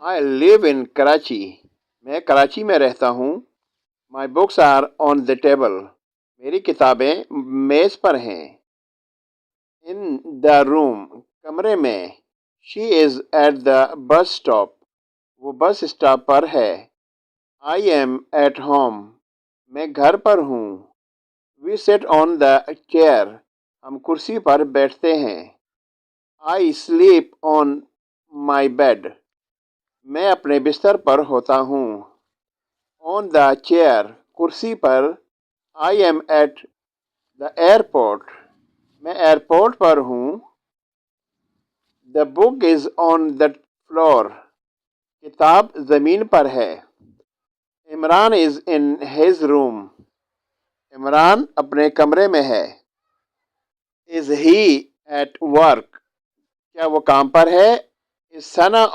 I live in Karachi. میں کراچی میں رہتا ہوں. My books are on the table. میری کتابیں میز پر ہیں. In the room. کمرے میں. She is at the bus stop. وہ بس اسٹاپ پر ہے. I am at home. میں گھر پر ہوں. We sit on the chair. ہم کرسی پر بیٹھتے ہیں. I sleep on my bed. میں اپنے بستر پر ہوتا ہوں. On the chair. کرسی پر. I am at the airport. میں ایئرپورٹ پر ہوں. The book is on the floor. کتاب زمین پر ہے. Imran is in his room. Imran اپنے کمرے میں ہے. Is he at work? کیا وہ کام پر ہے؟ Is Sana